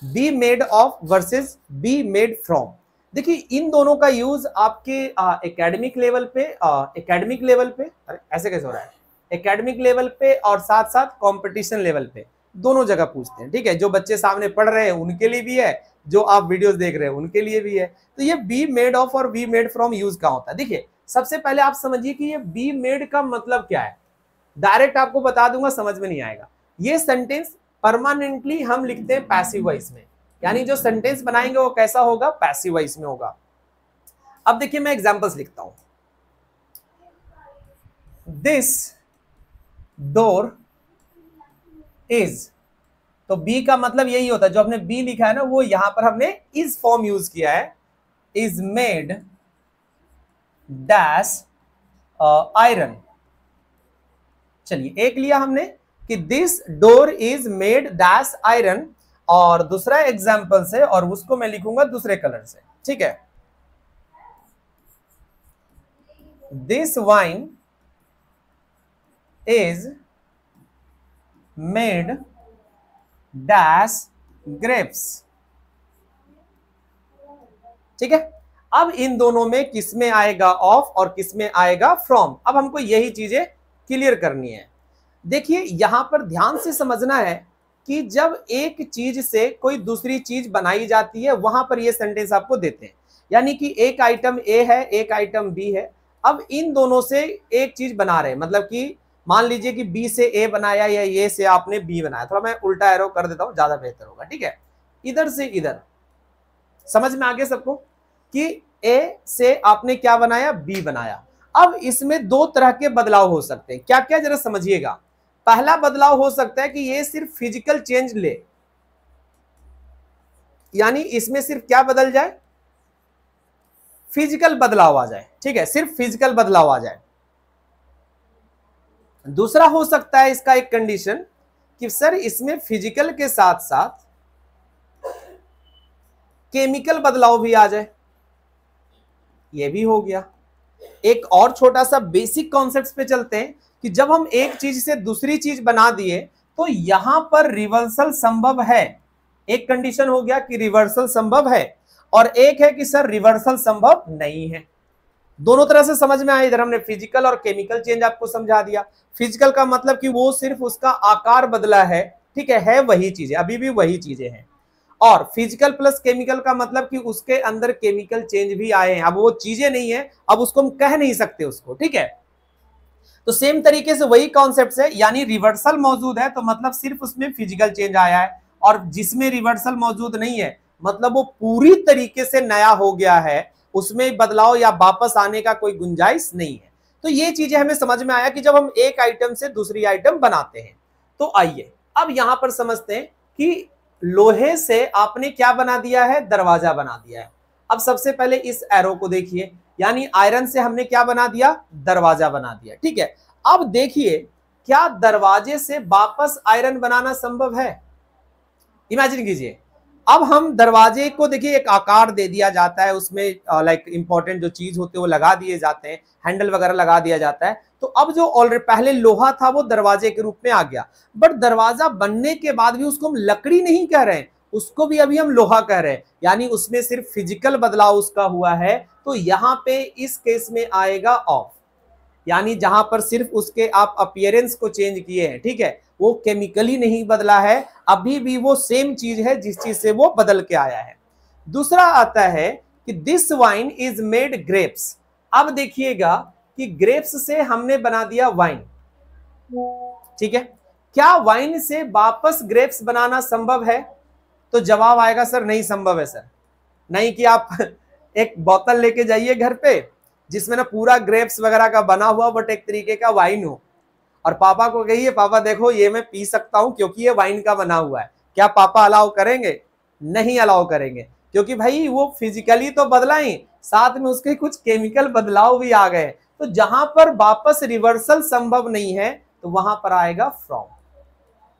Be made of versus be made from. देखिए इन दोनों का यूज आपके एकेडमिक लेवल पे अरे ऐसे कैसे हो रहा है, एकेडमिक लेवल पे और साथ साथ कंपटीशन लेवल पे दोनों जगह पूछते हैं। ठीक है, जो बच्चे सामने पढ़ रहे हैं उनके लिए भी है, जो आप वीडियोस देख रहे हैं उनके लिए भी है। तो ये बी मेड ऑफ और बी मेड फ्रॉम यूज कहाँ होता है? देखिए सबसे पहले आप समझिए कि ये बी मेड का मतलब क्या है। डायरेक्ट आपको बता दूंगा, समझ में नहीं आएगा। ये सेंटेंस परमानेंटली हम लिखते हैं पैसिव वॉइस में, यानी जो सेंटेंस बनाएंगे वो कैसा होगा, पैसिव वॉइस में होगा। अब देखिए मैं एग्जांपल्स लिखता हूं। दिस डोर इज, तो बी का मतलब यही होता है, जो हमने बी लिखा है ना वो यहां पर हमने इज फॉर्म यूज किया है, इज मेड डैश आयरन। चलिए एक लिया हमने कि this door is made dash iron, और दूसरा एग्जाम्पल से, और उसको मैं लिखूंगा दूसरे कलर से। ठीक है, this wine is made dash grapes. ठीक है, अब इन दोनों में किस में आएगा ऑफ और किस में आएगा फ्रॉम। अब हमको यही चीजें क्लियर करनी है। देखिए यहां पर ध्यान से समझना है कि जब एक चीज से कोई दूसरी चीज बनाई जाती है वहां पर ये सेंटेंस आपको देते हैं, यानी कि एक आइटम ए है एक आइटम बी है। अब इन दोनों से एक चीज बना रहे हैं, मतलब कि मान लीजिए कि बी से ए बनाया या ए से आपने बी बनाया। थोड़ा मैं उल्टा एरो कर देता हूं, ज्यादा बेहतर होगा। ठीक है, इधर से इधर, समझ में आ गया सबको कि ए से आपने क्या बनाया, बी बनाया। अब इसमें दो तरह के बदलाव हो सकते हैं। क्या क्या, जरा समझिएगा। पहला बदलाव हो सकता है कि ये सिर्फ फिजिकल चेंज ले, यानी इसमें सिर्फ क्या बदल जाए, फिजिकल बदलाव आ जाए। ठीक है, सिर्फ फिजिकल बदलाव आ जाए। दूसरा हो सकता है इसका एक कंडीशन कि सर इसमें फिजिकल के साथ साथ केमिकल बदलाव भी आ जाए, ये भी हो गया। एक और छोटा सा बेसिक कॉन्सेप्ट पे चलते हैं कि जब हम एक चीज से दूसरी चीज बना दिए तो यहां पर रिवर्सल संभव है। एक कंडीशन हो गया कि रिवर्सल संभव है, और एक है कि सर रिवर्सल संभव नहीं है। दोनों तरह से समझ में आया। इधर हमने फिजिकल और केमिकल चेंज आपको समझा दिया। फिजिकल का मतलब कि वो सिर्फ उसका आकार बदला है, ठीक है वही चीजें, अभी भी वही चीजें हैं। और फिजिकल प्लस केमिकल का मतलब कि उसके अंदर केमिकल चेंज भी आए हैं। अब वो चीजें नहीं है, अब उसको हम कह नहीं सकते उसको। ठीक है, तो सेम तरीके से वही कॉन्सेप्ट है, यानी रिवर्सल मौजूद है तो मतलब सिर्फ उसमें फिजिकल चेंज आया है, और जिसमें रिवर्सल मौजूद नहीं है मतलब वो पूरी तरीके से नया हो गया है, उसमें बदलाव या वापस आने का कोई गुंजाइश नहीं है। तो ये चीजें हमें समझ में आया कि जब हम एक आइटम से दूसरी आइटम बनाते हैं। तो आइए अब यहां पर समझते हैं कि लोहे से आपने क्या बना दिया है, दरवाजा बना दिया है। अब सबसे पहले इस एरो को देखिए, यानी आयरन से हमने क्या बना दिया, दरवाजा बना दिया। ठीक है, अब देखिए क्या दरवाजे से वापस आयरन बनाना संभव है? इमेजिन कीजिए, अब हम दरवाजे को देखिए एक आकार दे दिया जाता है, उसमें लाइक इंपॉर्टेंट जो चीज होते हैं वो लगा दिए जाते हैं, हैंडल वगैरह लगा दिया जाता है। तो अब जो ऑलरेडी पहले लोहा था वो दरवाजे के रूप में आ गया, बट दरवाजा बनने के बाद भी उसको हम लकड़ी नहीं कह रहे हैं, उसको भी अभी हम लोहा कह रहे हैं, यानी उसमें सिर्फ फिजिकल बदलाव उसका हुआ है। तो यहां पे इस केस में आएगा ऑफ, यानी जहां पर सिर्फ उसके आप अपीयरेंस को चेंज किए हैं। ठीक है, वो केमिकली नहीं बदला है, अभी भी वो सेम चीज है जिस चीज से वो बदल के आया है। दूसरा आता है कि this wine is made grapes. अब देखिएगा कि ग्रेप्स से हमने बना दिया वाइन। ठीक है, क्या वाइन से वापस ग्रेप्स बनाना संभव है? तो जवाब आएगा सर नहीं संभव है सर। नहीं कि आप एक बोतल लेके जाइए घर पे जिसमें ना पूरा ग्रेप्स वगैरह का बना हुआ बट एक तरीके का वाइन हो, और पापा को कहिए पापा देखो ये मैं पी सकता हूं क्योंकि ये वाइन का बना हुआ है, क्या पापा अलाउ करेंगे? नहीं अलाउ करेंगे, क्योंकि भाई वो फिजिकली तो बदला ही, साथ में उसके कुछ केमिकल बदलाव भी आ गए। तो जहां पर वापस रिवर्सल संभव नहीं है तो वहां पर आएगा फ्रॉम।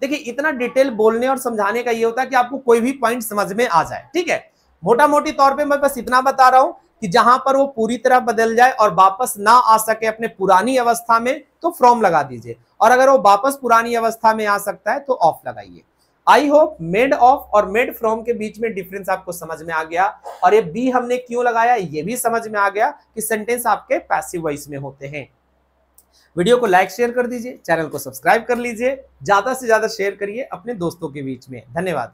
देखिए इतना डिटेल बोलने और समझाने का ये होता है कि आपको कोई भी पॉइंट समझ में आ जाए। ठीक है, मोटा मोटी तौर पे मैं बस इतना बता रहा हूं कि जहां पर वो पूरी तरह बदल जाए और वापस ना आ सके अपने पुरानी अवस्था में तो फ्रॉम लगा दीजिए, और अगर वो वापस पुरानी अवस्था में आ सकता है तो ऑफ लगाइए। आई होप मेड ऑफ और मेड फ्रॉम के बीच में डिफरेंस आपको समझ में आ गया, और ये बी हमने क्यों लगाया ये भी समझ में आ गया कि सेंटेंस आपके पैसिव वॉइस में होते हैं। वीडियो को लाइक शेयर कर दीजिए, चैनल को सब्सक्राइब कर लीजिए, ज्यादा से ज्यादा शेयर करिए अपने दोस्तों के बीच में। धन्यवाद।